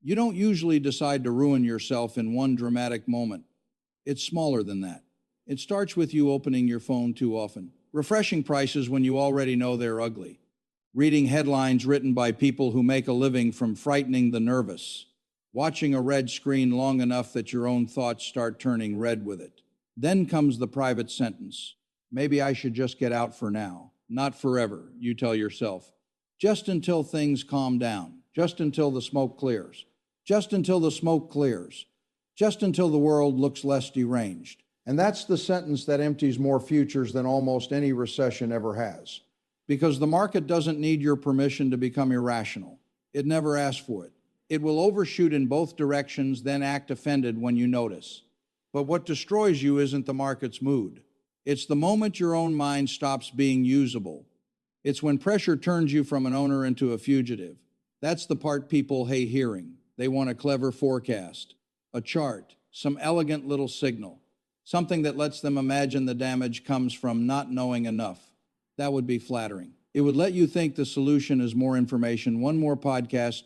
You don't usually decide to ruin yourself in one dramatic moment. It's smaller than that. It starts with you opening your phone too often, refreshing prices when you already know they're ugly, reading headlines written by people who make a living from frightening the nervous, watching a red screen long enough that your own thoughts start turning red with it. Then comes the private sentence. Maybe I should just get out for now. Not forever, you tell yourself. Just until things calm down. Just until the smoke clears. Just until the smoke clears. Just until the world looks less deranged. And that's the sentence that empties more futures than almost any recession ever has. Because the market doesn't need your permission to become irrational. It never asks for it. It will overshoot in both directions, then act offended when you notice. But what destroys you isn't the market's mood. It's the moment your own mind stops being usable. It's when pressure turns you from an owner into a fugitive. That's the part people hate hearing. They want a clever forecast, a chart, some elegant little signal, something that lets them imagine the damage comes from not knowing enough. That would be flattering. It would let you think the solution is more information, one more podcast,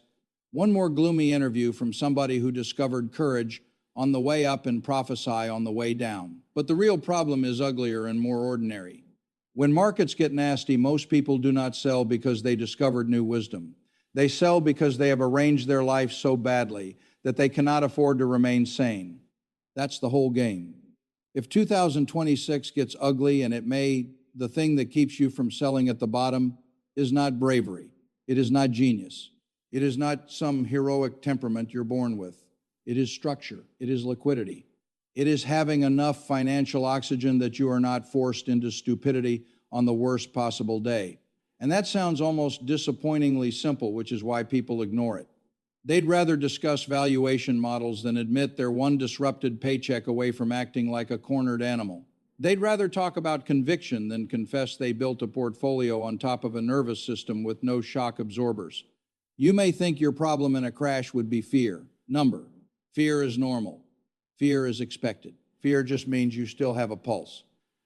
one more gloomy interview from somebody who discovered courage on the way up and prophesy on the way down. But the real problem is uglier and more ordinary. When markets get nasty, most people do not sell because they discovered new wisdom. They sell because they have arranged their life so badly that they cannot afford to remain sane. That's the whole game. If 2026 gets ugly, and it may, the thing that keeps you from selling at the bottom is not bravery. It is not genius. It is not some heroic temperament you're born with. It is structure. It is liquidity. It is having enough financial oxygen that you are not forced into stupidity on the worst possible day. And that sounds almost disappointingly simple, which is why people ignore it. They'd rather discuss valuation models than admit they're one disrupted paycheck away from acting like a cornered animal. They'd rather talk about conviction than confess they built a portfolio on top of a nervous system with no shock absorbers. You may think your problem in a crash would be fear. Number. Fear is normal. Fear is expected. Fear just means you still have a pulse.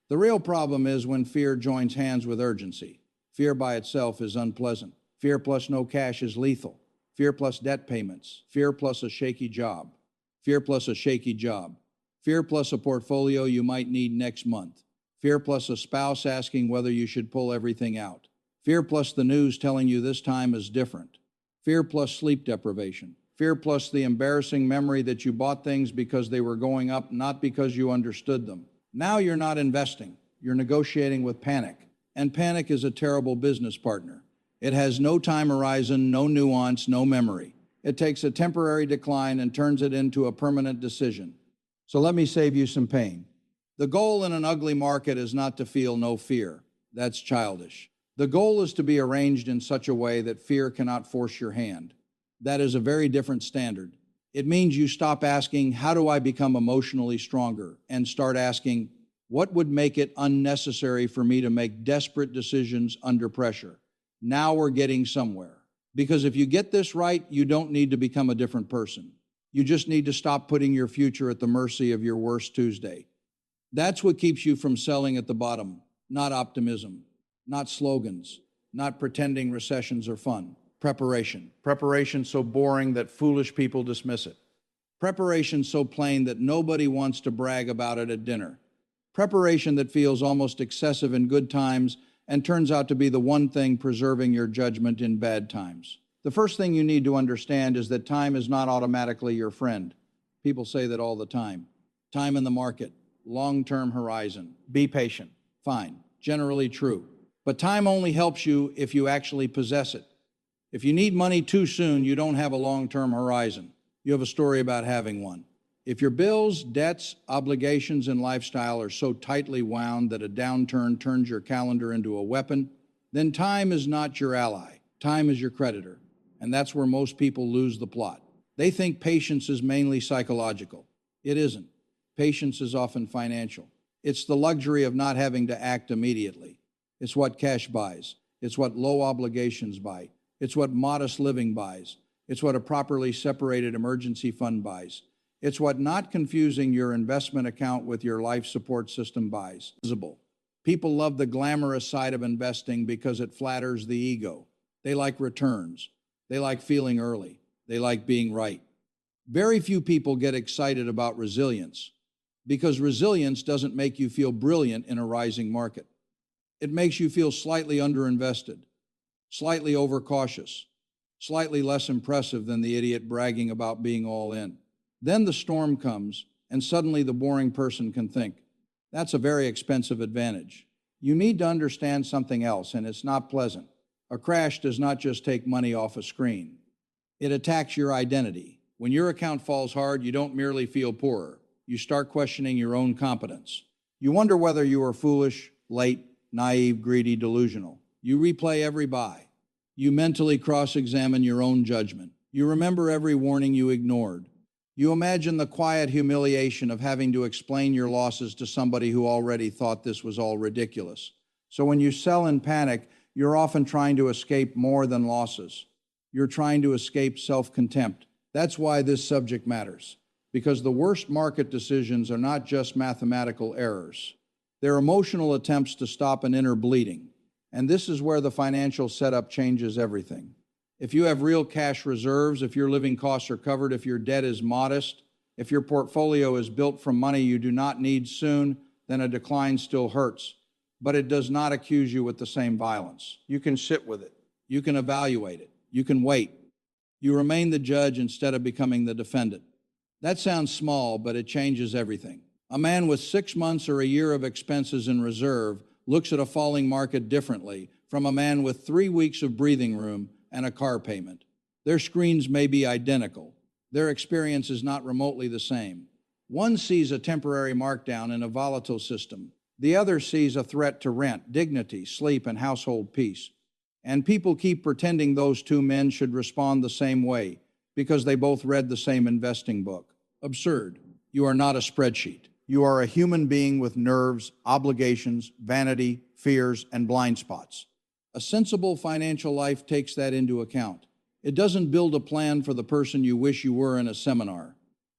The real problem is when fear joins hands with urgency. Fear by itself is unpleasant. Fear plus no cash is lethal. Fear plus debt payments. Fear plus a shaky job. Fear plus a shaky job. Fear plus a portfolio you might need next month. Fear plus a spouse asking whether you should pull everything out. Fear plus the news telling you this time is different. Fear plus sleep deprivation. Fear plus the embarrassing memory that you bought things because they were going up, not because you understood them. Now you're not investing. You're negotiating with panic. And panic is a terrible business partner. It has no time horizon, no nuance, no memory. It takes a temporary decline and turns it into a permanent decision. So let me save you some pain. The goal in an ugly market is not to feel no fear. That's childish. The goal is to be arranged in such a way that fear cannot force your hand. That is a very different standard. It means you stop asking, how do I become emotionally stronger? And start asking, what would make it unnecessary for me to make desperate decisions under pressure? Now we're getting somewhere. Because if you get this right, you don't need to become a different person. You just need to stop putting your future at the mercy of your worst Tuesday. That's what keeps you from selling at the bottom, not optimism, not slogans, not pretending recessions are fun. Preparation. Preparation so boring that foolish people dismiss it. Preparation so plain that nobody wants to brag about it at dinner. Preparation that feels almost excessive in good times and turns out to be the one thing preserving your judgment in bad times. The first thing you need to understand is that time is not automatically your friend. People say that all the time. Time in the market, long-term horizon. Be patient. Fine. Generally true. But time only helps you if you actually possess it. If you need money too soon, you don't have a long-term horizon. You have a story about having one. If your bills, debts, obligations, and lifestyle are so tightly wound that a downturn turns your calendar into a weapon, then time is not your ally. Time is your creditor. And that's where most people lose the plot. They think patience is mainly psychological. It isn't. Patience is often financial. It's the luxury of not having to act immediately. It's what cash buys. It's what low obligations buy. It's what modest living buys. It's what a properly separated emergency fund buys. It's what not confusing your investment account with your life support system buys. Visible. People love the glamorous side of investing because it flatters the ego. They like returns. They like feeling early. They like being right. Very few people get excited about resilience because resilience doesn't make you feel brilliant in a rising market. It makes you feel slightly underinvested, slightly overcautious, slightly less impressive than the idiot bragging about being all in. Then the storm comes, and suddenly the boring person can think, that's a very expensive advantage. You need to understand something else, and it's not pleasant. A crash does not just take money off a screen. It attacks your identity. When your account falls hard, you don't merely feel poorer. You start questioning your own competence. You wonder whether you are foolish, late, naive, greedy, delusional. You replay every buy. You mentally cross-examine your own judgment. You remember every warning you ignored. You imagine the quiet humiliation of having to explain your losses to somebody who already thought this was all ridiculous. So when you sell in panic, you're often trying to escape more than losses. You're trying to escape self-contempt. That's why this subject matters, because the worst market decisions are not just mathematical errors. They're emotional attempts to stop an inner bleeding. And this is where the financial setup changes everything. If you have real cash reserves, if your living costs are covered, if your debt is modest, if your portfolio is built from money you do not need soon, then a decline still hurts. But it does not accuse you with the same violence. You can sit with it. You can evaluate it. You can wait. You remain the judge instead of becoming the defendant. That sounds small, but it changes everything. A man with 6 months or a year of expenses in reserve looks at a falling market differently from a man with 3 weeks of breathing room and a car payment. Their screens may be identical. Their experience is not remotely the same. One sees a temporary markdown in a volatile system. The other sees a threat to rent, dignity, sleep, and household peace. And people keep pretending those two men should respond the same way because they both read the same investing book. Absurd. You are not a spreadsheet. You are a human being with nerves, obligations, vanity, fears, and blind spots. A sensible financial life takes that into account. It doesn't build a plan for the person you wish you were in a seminar.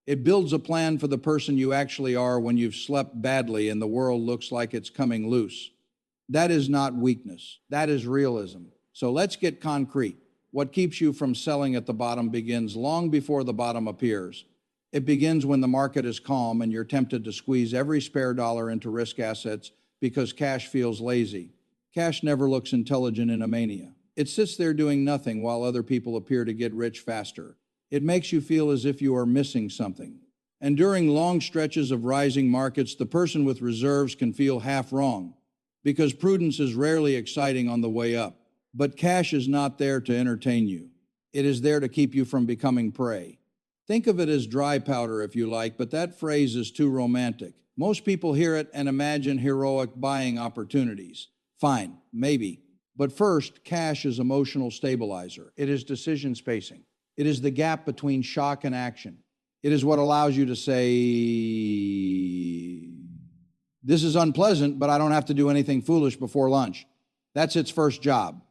It builds a plan for the person you actually are when you've slept badly and the world looks like it's coming loose. That is not weakness. That is realism. So let's get concrete. What keeps you from selling at the bottom begins long before the bottom appears. It begins when the market is calm and you're tempted to squeeze every spare dollar into risk assets because cash feels lazy. Cash never looks intelligent in a mania. It sits there doing nothing while other people appear to get rich faster. It makes you feel as if you are missing something. And during long stretches of rising markets, the person with reserves can feel half wrong, because prudence is rarely exciting on the way up. But cash is not there to entertain you. It is there to keep you from becoming prey. Think of it as dry powder if you like, but that phrase is too romantic. Most people hear it and imagine heroic buying opportunities. Fine, maybe. But first, cash is emotional stabilizer. It is decision spacing. It is the gap between shock and action. It is what allows you to say, this is unpleasant, but I don't have to do anything foolish before lunch. That's its first job.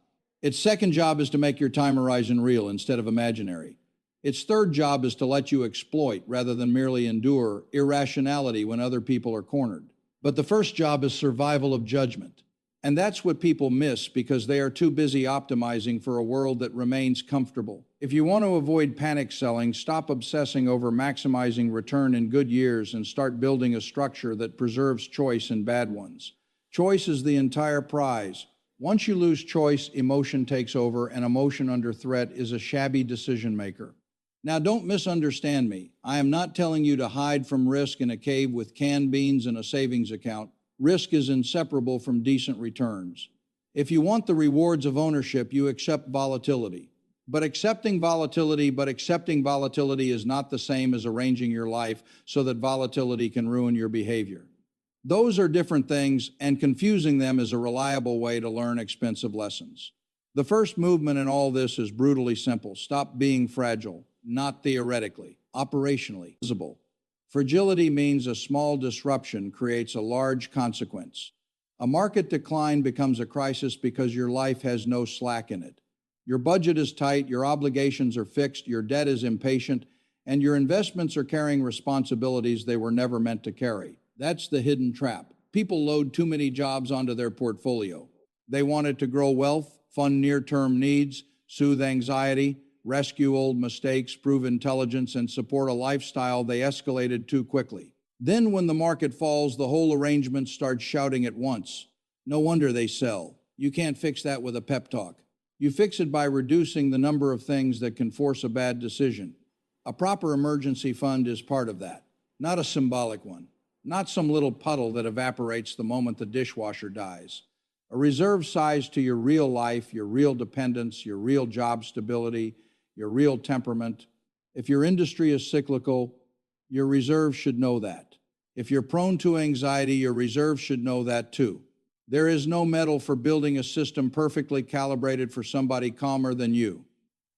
Its second job is to make your time horizon real instead of imaginary. Its third job is to let you exploit rather than merely endure irrationality when other people are cornered. But the first job is survival of judgment. And that's what people miss because they are too busy optimizing for a world that remains comfortable. If you want to avoid panic selling, stop obsessing over maximizing return in good years and start building a structure that preserves choice in bad ones. Choice is the entire prize. Once you lose choice, emotion takes over, and emotion under threat is a shabby decision maker. Now, don't misunderstand me. I am not telling you to hide from risk in a cave with canned beans and a savings account. Risk is inseparable from decent returns. If you want the rewards of ownership, you accept volatility. But accepting volatility is not the same as arranging your life so that volatility can ruin your behavior. Those are different things, and confusing them is a reliable way to learn expensive lessons. The first movement in all this is brutally simple. Stop being fragile, not theoretically, operationally visible. Fragility means a small disruption creates a large consequence. A market decline becomes a crisis because your life has no slack in it. Your budget is tight, your obligations are fixed, your debt is impatient, and your investments are carrying responsibilities they were never meant to carry. That's the hidden trap. People load too many jobs onto their portfolio. They want it to grow wealth, fund near-term needs, soothe anxiety, rescue old mistakes, prove intelligence, and support a lifestyle they escalated too quickly. Then, when the market falls, the whole arrangement starts shouting at once. No wonder they sell. You can't fix that with a pep talk. You fix it by reducing the number of things that can force a bad decision. A proper emergency fund is part of that, not a symbolic one, not some little puddle that evaporates the moment the dishwasher dies. A reserve sized to your real life, your real dependence, your real job stability, your real temperament. If your industry is cyclical, your reserve should know that. If you're prone to anxiety, your reserve should know that too. There is no medal for building a system perfectly calibrated for somebody calmer than you.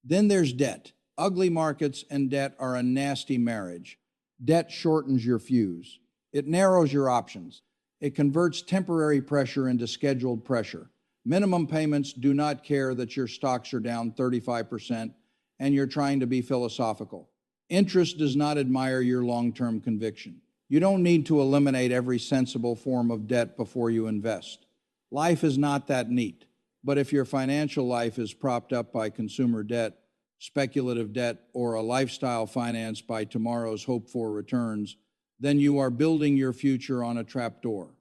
Then there's debt. Ugly markets and debt are a nasty marriage. Debt shortens your fuse. It narrows your options. It converts temporary pressure into scheduled pressure. Minimum payments do not care that your stocks are down 35% and you're trying to be philosophical. Interest does not admire your long-term conviction. You don't need to eliminate every sensible form of debt before you invest. Life is not that neat. But if your financial life is propped up by consumer debt, speculative debt, or a lifestyle financed by tomorrow's hoped-for returns, then you are building your future on a trapdoor.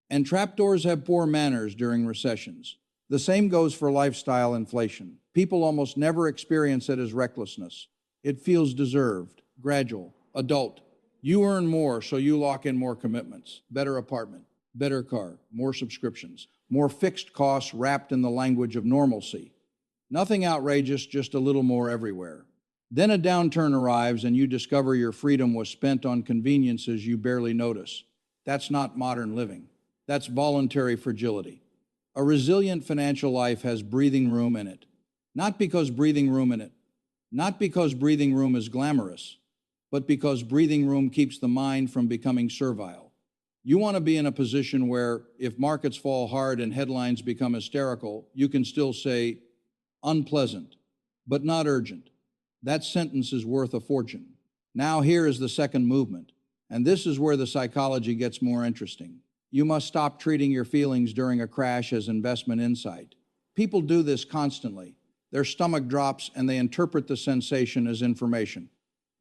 And trapdoors have poor manners during recessions. The same goes for lifestyle inflation. People almost never experience it as recklessness. It feels deserved, gradual, adult. You earn more, so you lock in more commitments. Better apartment, better car, more subscriptions, more fixed costs wrapped in the language of normalcy. Nothing outrageous, just a little more everywhere. Then a downturn arrives and you discover your freedom was spent on conveniences you barely notice. That's not modern living. That's voluntary fragility. A resilient financial life has breathing room in it. Not because breathing room is glamorous, but because breathing room keeps the mind from becoming servile. You want to be in a position where, if markets fall hard and headlines become hysterical, you can still say, unpleasant, but not urgent. That sentence is worth a fortune. Now here is the second movement, and this is where the psychology gets more interesting. You must stop treating your feelings during a crash as investment insight. People do this constantly. Their stomach drops and they interpret the sensation as information.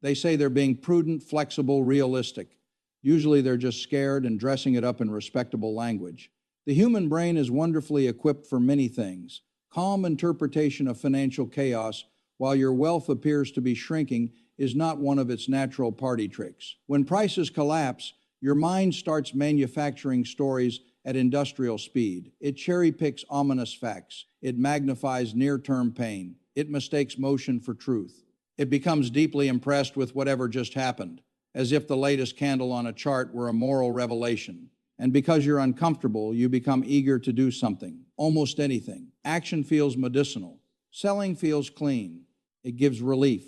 They say they're being prudent, flexible, realistic. Usually they're just scared and dressing it up in respectable language. The human brain is wonderfully equipped for many things. Calm interpretation of financial chaos while your wealth appears to be shrinking is not one of its natural party tricks. When prices collapse, your mind starts manufacturing stories at industrial speed. It cherry-picks ominous facts. It magnifies near-term pain. It mistakes motion for truth. It becomes deeply impressed with whatever just happened, as if the latest candle on a chart were a moral revelation. And because you're uncomfortable, you become eager to do something, almost anything. Action feels medicinal. Selling feels clean. It gives relief.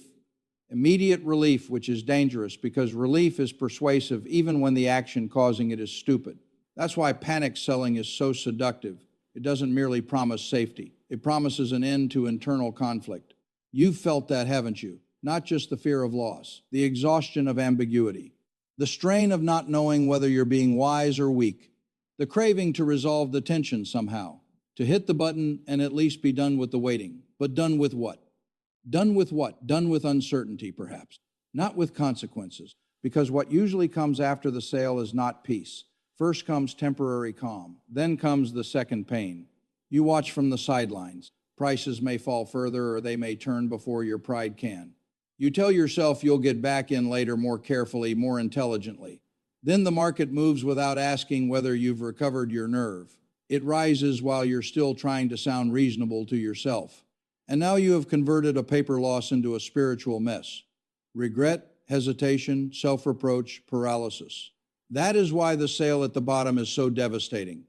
Immediate relief, which is dangerous because relief is persuasive even when the action causing it is stupid. That's why panic selling is so seductive. It doesn't merely promise safety. It promises an end to internal conflict. You've felt that, haven't you? Not just the fear of loss, the exhaustion of ambiguity, the strain of not knowing whether you're being wise or weak, the craving to resolve the tension somehow, to hit the button and at least be done with the waiting. But done with what? Done with what? Done with uncertainty, perhaps. Not with consequences, because what usually comes after the sale is not peace. First comes temporary calm, then comes the second pain. You watch from the sidelines. Prices may fall further or they may turn before your pride can. You tell yourself you'll get back in later more carefully, more intelligently. Then the market moves without asking whether you've recovered your nerve. It rises while you're still trying to sound reasonable to yourself. And now you have converted a paper loss into a spiritual mess. Regret, hesitation, self-reproach, paralysis. That is why the sale at the bottom is so devastating.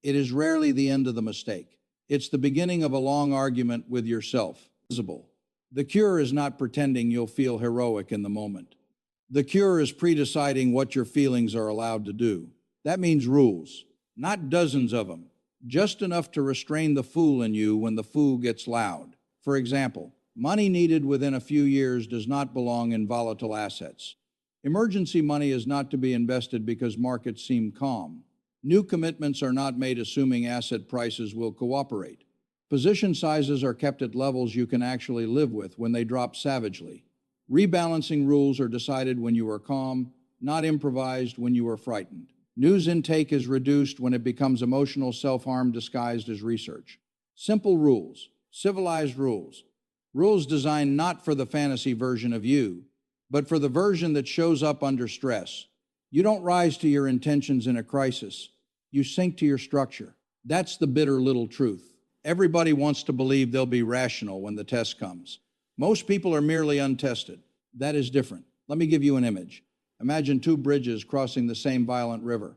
It is rarely the end of the mistake. It's the beginning of a long argument with yourself. Visible. The cure is not pretending you'll feel heroic in the moment. The cure is pre-deciding what your feelings are allowed to do. That means rules, not dozens of them, just enough to restrain the fool in you when the fool gets loud. For example, money needed within a few years does not belong in volatile assets. Emergency money is not to be invested because markets seem calm. New commitments are not made assuming asset prices will cooperate. Position sizes are kept at levels you can actually live with when they drop savagely. Rebalancing rules are decided when you are calm, not improvised when you are frightened. News intake is reduced when it becomes emotional self-harm disguised as research. Simple rules, civilized rules. Rules designed not for the fantasy version of you, but for the version that shows up under stress. You don't rise to your intentions in a crisis. You sink to your structure. That's the bitter little truth. Everybody wants to believe they'll be rational when the test comes. Most people are merely untested. That is different. Let me give you an image. Imagine two bridges crossing the same violent river.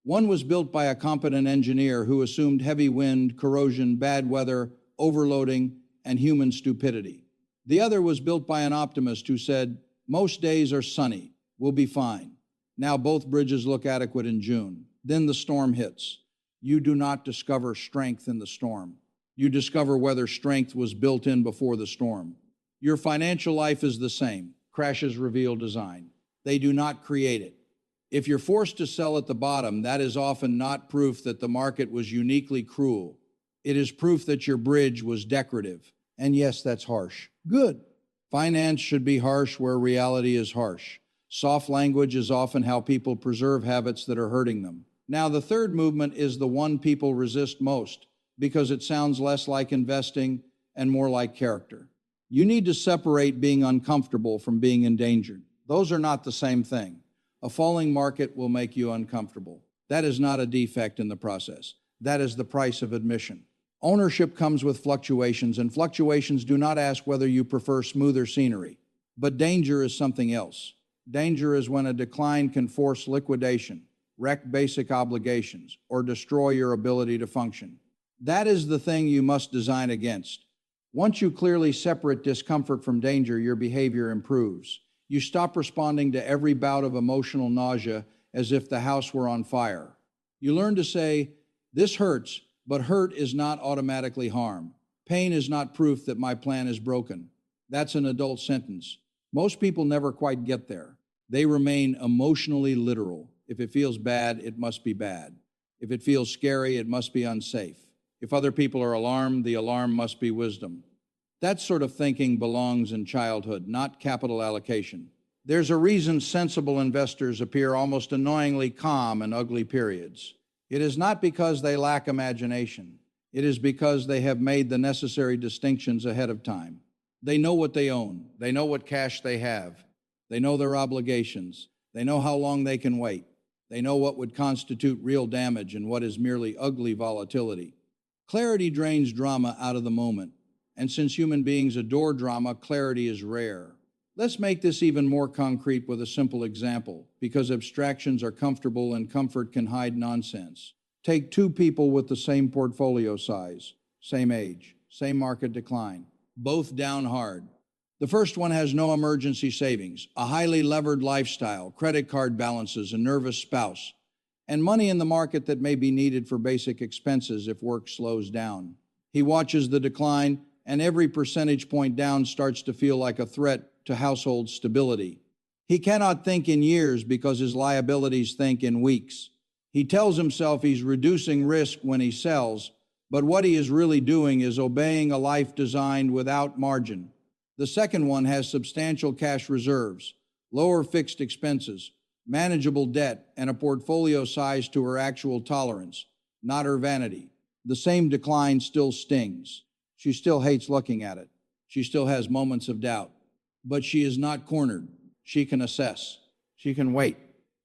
One was built by a competent engineer who assumed heavy wind, corrosion, bad weather, overloading, and human stupidity. The other was built by an optimist who said, "Most days are sunny. We'll be fine." Now both bridges look adequate in June. Then the storm hits. You do not discover strength in the storm. You discover whether strength was built in before the storm. Your financial life is the same. Crashes reveal design. They do not create it. If you're forced to sell at the bottom, that is often not proof that the market was uniquely cruel. It is proof that your bridge was decorative. And yes, that's harsh. Good. Finance should be harsh where reality is harsh. Soft language is often how people preserve habits that are hurting them. Now, the third movement is the one people resist most because it sounds less like investing and more like character. You need to separate being uncomfortable from being endangered. Those are not the same thing. A falling market will make you uncomfortable. That is not a defect in the process. That is the price of admission. Ownership comes with fluctuations, and fluctuations do not ask whether you prefer smoother scenery. But danger is something else. Danger is when a decline can force liquidation, wreck basic obligations, or destroy your ability to function. That is the thing you must design against. Once you clearly separate discomfort from danger, your behavior improves. You stop responding to every bout of emotional nausea as if the house were on fire. You learn to say, "This hurts, but hurt is not automatically harm. Pain is not proof that my plan is broken." That's an adult sentence. Most people never quite get there. They remain emotionally literal. If it feels bad, it must be bad. If it feels scary, it must be unsafe. If other people are alarmed, the alarm must be wisdom. That sort of thinking belongs in childhood, not capital allocation. There's a reason sensible investors appear almost annoyingly calm in ugly periods. It is not because they lack imagination. It is because they have made the necessary distinctions ahead of time. They know what they own. They know what cash they have. They know their obligations. They know how long they can wait. They know what would constitute real damage and what is merely ugly volatility. Clarity drains drama out of the moment. And since human beings adore drama, clarity is rare. Let's make this even more concrete with a simple example, because abstractions are comfortable and comfort can hide nonsense. Take two people with the same portfolio size, same age, same market decline, both down hard. The first one has no emergency savings, a highly levered lifestyle, credit card balances, a nervous spouse, and money in the market that may be needed for basic expenses if work slows down. He watches the decline, and every percentage point down starts to feel like a threat to household stability. He cannot think in years because his liabilities think in weeks. He tells himself he's reducing risk when he sells, but what he is really doing is obeying a life designed without margin. The second one has substantial cash reserves, lower fixed expenses, manageable debt, and a portfolio size to her actual tolerance, not her vanity. The same decline still stings. She still hates looking at it. She still has moments of doubt. But she is not cornered. She can assess. She can wait.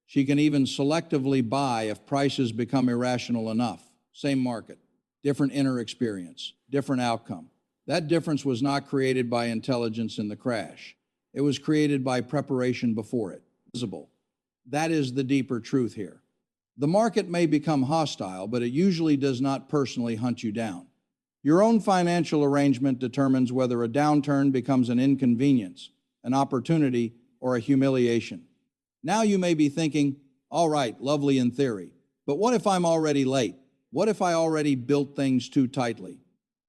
She can even selectively buy if prices become irrational enough. Same market, different inner experience, different outcome. That difference was not created by intelligence in the crash. It was created by preparation before it. Visible. That is the deeper truth here. The market may become hostile, but it usually does not personally hunt you down. Your own financial arrangement determines whether a downturn becomes an inconvenience, an opportunity, or a humiliation. Now you may be thinking, all right, lovely in theory, but what if I'm already late? What if I already built things too tightly?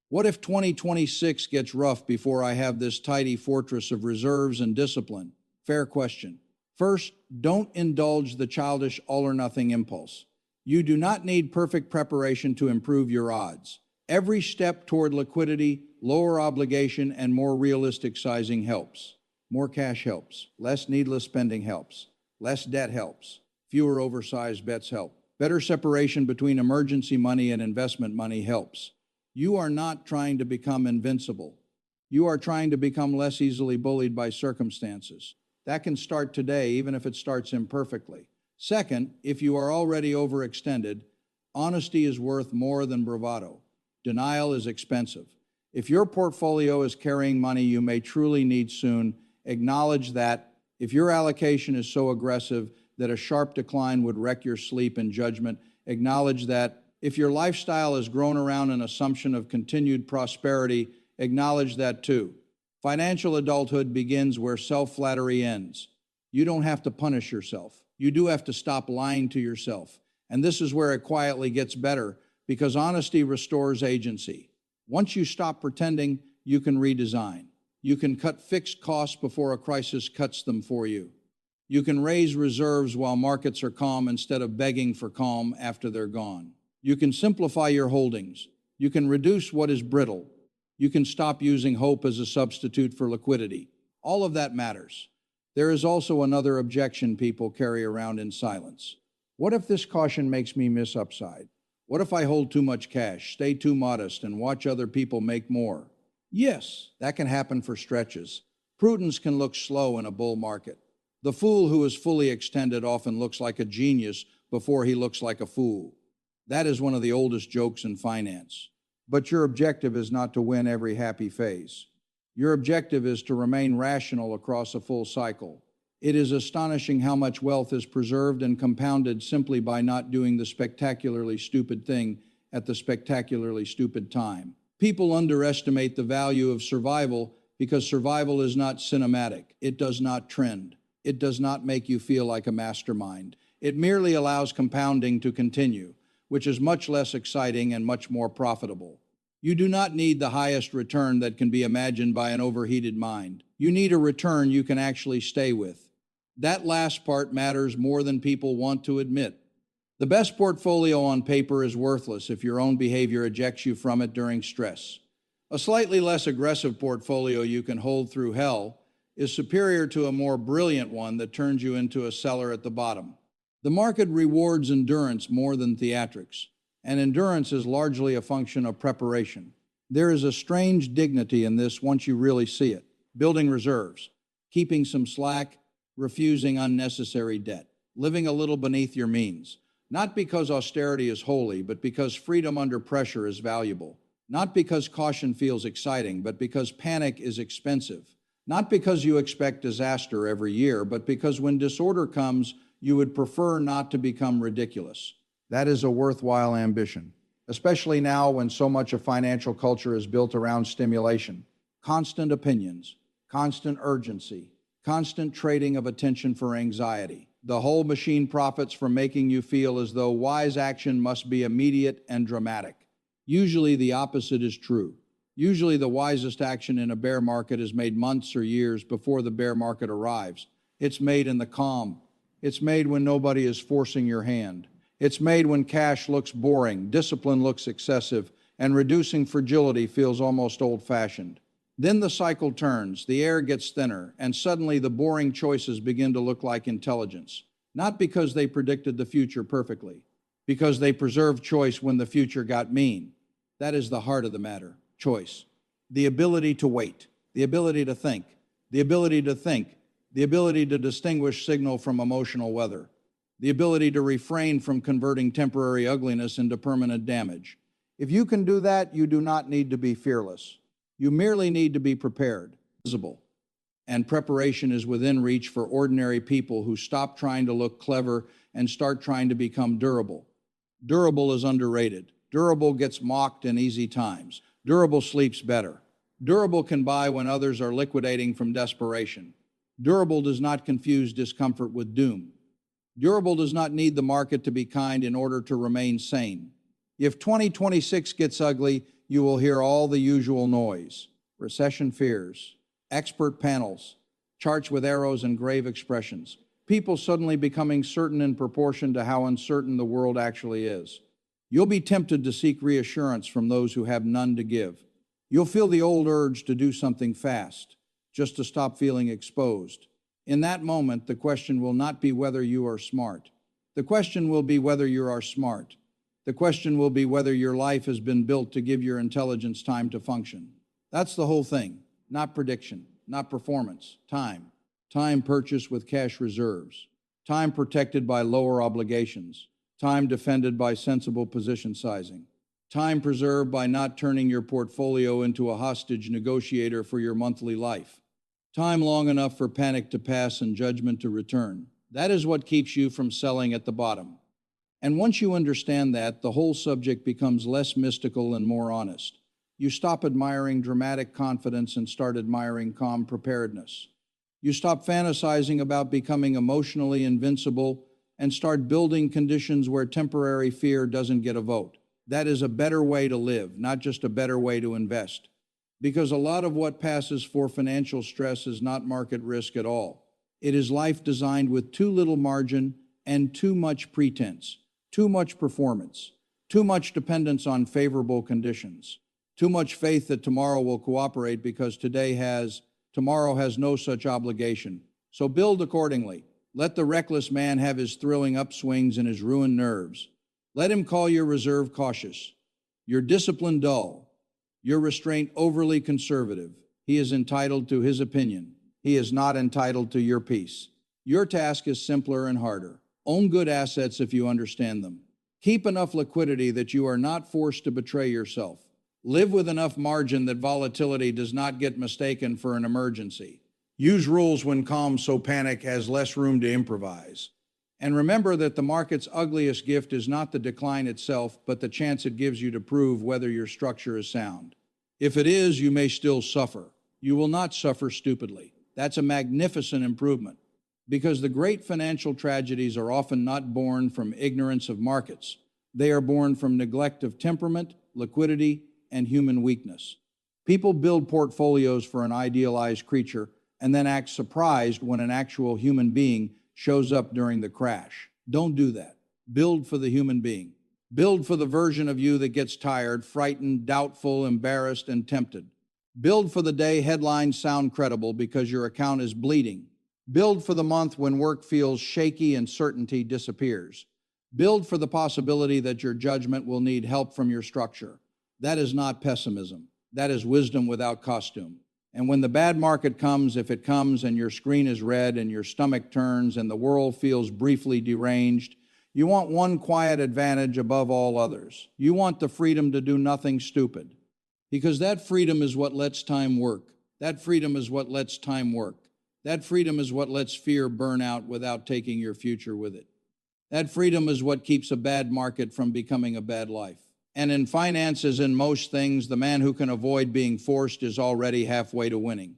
What if 2026 gets rough before I have this tidy fortress of reserves and discipline? Fair question. First, don't indulge the childish all-or-nothing impulse. You do not need perfect preparation to improve your odds. Every step toward liquidity, lower obligation, and more realistic sizing helps. More cash helps. Less needless spending helps. Less debt helps. Fewer oversized bets help. Better separation between emergency money and investment money helps. You are not trying to become invincible. You are trying to become less easily bullied by circumstances. That can start today, even if it starts imperfectly. Second, if you are already overextended, honesty is worth more than bravado. Denial is expensive. If your portfolio is carrying money you may truly need soon, acknowledge that. If your allocation is so aggressive that a sharp decline would wreck your sleep and judgment, acknowledge that. If your lifestyle has grown around an assumption of continued prosperity, acknowledge that too. Financial adulthood begins where self-flattery ends. You don't have to punish yourself. You do have to stop lying to yourself. And this is where it quietly gets better, because honesty restores agency. Once you stop pretending, you can redesign. You can cut fixed costs before a crisis cuts them for you. You can raise reserves while markets are calm instead of begging for calm after they're gone. You can simplify your holdings. You can reduce what is brittle. You can stop using hope as a substitute for liquidity. All of that matters. There is also another objection people carry around in silence. What if this caution makes me miss upside? What if I hold too much cash, stay too modest, and watch other people make more? Yes, that can happen for stretches. Prudence can look slow in a bull market. The fool who is fully extended often looks like a genius before he looks like a fool. That is one of the oldest jokes in finance. But your objective is not to win every happy phase. Your objective is to remain rational across a full cycle. It is astonishing how much wealth is preserved and compounded simply by not doing the spectacularly stupid thing at the spectacularly stupid time. People underestimate the value of survival because survival is not cinematic. It does not trend. It does not make you feel like a mastermind. It merely allows compounding to continue, which is much less exciting and much more profitable. You do not need the highest return that can be imagined by an overheated mind. You need a return you can actually stay with. That last part matters more than people want to admit. The best portfolio on paper is worthless if your own behavior ejects you from it during stress. A slightly less aggressive portfolio you can hold through hell is superior to a more brilliant one that turns you into a seller at the bottom. The market rewards endurance more than theatrics, and endurance is largely a function of preparation. There is a strange dignity in this once you really see it. Building reserves, keeping some slack, refusing unnecessary debt, living a little beneath your means. Not because austerity is holy, but because freedom under pressure is valuable. Not because caution feels exciting, but because panic is expensive. Not because you expect disaster every year, but because when disorder comes, you would prefer not to become ridiculous. That is a worthwhile ambition, especially now when so much of financial culture is built around stimulation. Constant opinions, constant urgency, constant trading of attention for anxiety. The whole machine profits from making you feel as though wise action must be immediate and dramatic. Usually the opposite is true. Usually the wisest action in a bear market is made months or years before the bear market arrives. It's made in the calm. It's made when nobody is forcing your hand. It's made when cash looks boring, discipline looks excessive, and reducing fragility feels almost old-fashioned. Then the cycle turns, the air gets thinner, and suddenly the boring choices begin to look like intelligence. Not because they predicted the future perfectly, because they preserved choice when the future got mean. That is the heart of the matter, choice. The ability to wait, the ability to think, the ability to think, the ability to distinguish signal from emotional weather, the ability to refrain from converting temporary ugliness into permanent damage. If you can do that, you do not need to be fearless. You merely need to be prepared, visible. And preparation is within reach for ordinary people who stop trying to look clever and start trying to become durable. Durable is underrated. Durable gets mocked in easy times. Durable sleeps better. Durable can buy when others are liquidating from desperation. Durable does not confuse discomfort with doom. Durable does not need the market to be kind in order to remain sane. If 2026 gets ugly, you will hear all the usual noise. Recession fears, expert panels, charts with arrows and grave expressions. People suddenly becoming certain in proportion to how uncertain the world actually is. You'll be tempted to seek reassurance from those who have none to give. You'll feel the old urge to do something fast, just to stop feeling exposed. In that moment, the question will not be whether you are smart. The question will be whether you are smart. The question will be whether your life has been built to give your intelligence time to function. That's the whole thing. Not prediction, not performance, time. Time purchased with cash reserves. Time protected by lower obligations. Time defended by sensible position sizing. Time preserved by not turning your portfolio into a hostage negotiator for your monthly life. Time long enough for panic to pass and judgment to return. That is what keeps you from selling at the bottom. And once you understand that, the whole subject becomes less mystical and more honest. You stop admiring dramatic confidence and start admiring calm preparedness. You stop fantasizing about becoming emotionally invincible and start building conditions where temporary fear doesn't get a vote. That is a better way to live, not just a better way to invest. Because a lot of what passes for financial stress is not market risk at all. It is life designed with too little margin and too much pretense, too much performance, too much dependence on favorable conditions, too much faith that tomorrow will cooperate because tomorrow has no such obligation. So build accordingly. Let the reckless man have his thrilling upswings and his ruined nerves. Let him call your reserve cautious, your discipline dull, your restraint overly conservative. He is entitled to his opinion. He is not entitled to your peace. Your task is simpler and harder. Own good assets if you understand them. Keep enough liquidity that you are not forced to betray yourself. Live with enough margin that volatility does not get mistaken for an emergency. Use rules when calm so panic has less room to improvise. And remember that the market's ugliest gift is not the decline itself, but the chance it gives you to prove whether your structure is sound. If it is, you may still suffer. You will not suffer stupidly. That's a magnificent improvement. Because the great financial tragedies are often not born from ignorance of markets. They are born from neglect of temperament, liquidity, and human weakness. People build portfolios for an idealized creature and then act surprised when an actual human being shows up during the crash. Don't do that. Build for the human being. Build for the version of you that gets tired, frightened, doubtful, embarrassed, and tempted. Build for the day headlines sound credible because your account is bleeding. Build for the month when work feels shaky and certainty disappears. Build for the possibility that your judgment will need help from your structure. That is not pessimism. That is wisdom without costume. And when the bad market comes, if it comes and your screen is red and your stomach turns and the world feels briefly deranged, you want one quiet advantage above all others. You want the freedom to do nothing stupid. Because that freedom is what lets time work. That freedom is what lets time work. That freedom is what lets fear burn out without taking your future with it. That freedom is what keeps a bad market from becoming a bad life. And in finance, as in most things, the man who can avoid being forced is already halfway to winning.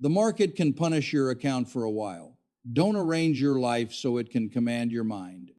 The market can punish your account for a while. Don't arrange your life so it can command your mind.